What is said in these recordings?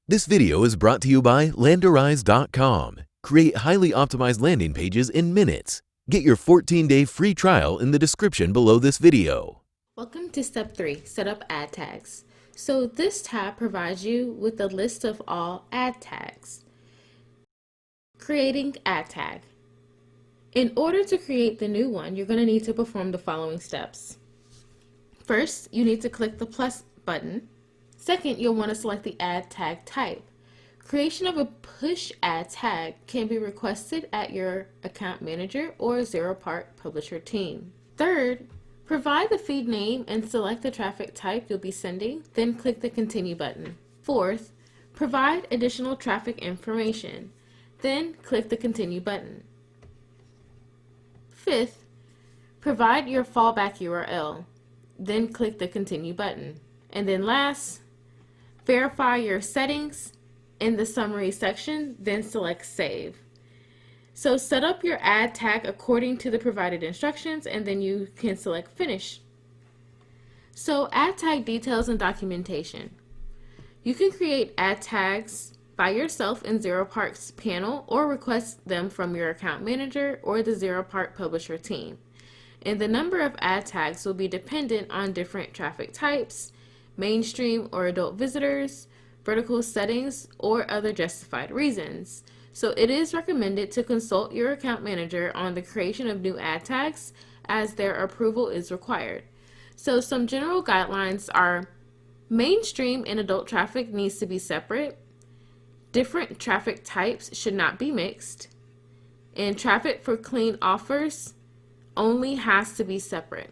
This video is brought to you by Landerize.com. Create highly optimized landing pages in minutes. Get your 14-day free trial in the description below this video. Welcome to step 3, set up ad tags. So this tab provides you with a list of all ad tags. Creating ad tag. In order to create the new one, you're going to need to perform the following steps. First, you need to click the plus button. Second, you'll want to select the ad tag type. Creation of a push ad tag can be requested at your account manager or Zeropark Publisher Team. Third, provide the feed name and select the traffic type you'll be sending, then click the continue button. Fourth, provide additional traffic information, then click the continue button. Fifth, provide your fallback URL, then click the continue button. And then last, verify your settings in the summary section, then select save. So set up your ad tag according to the provided instructions, and then you can select finish. So ad tag details and documentation. You can create ad tags by yourself in Zeropark's panel or request them from your account manager or the Zeropark Publisher Team. And the number of ad tags will be dependent on different traffic types, mainstream or adult visitors, vertical settings, or other justified reasons. So it is recommended to consult your account manager on the creation of new ad tags, as their approval is required. So some general guidelines are: mainstream and adult traffic needs to be separate, different traffic types should not be mixed, and traffic for clean offers only has to be separate.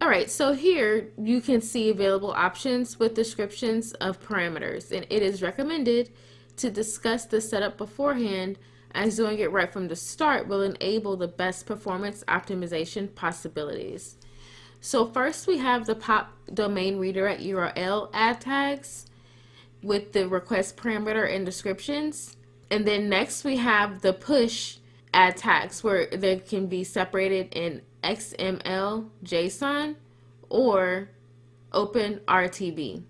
Alright, so here you can see available options with descriptions of parameters, and it is recommended to discuss the setup beforehand, as doing it right from the start will enable the best performance optimization possibilities. So first we have the pop domain redirect URL ad tags with the request parameter and descriptions, and then next we have the push ad tags where they can be separated in XML, JSON, or OpenRTB.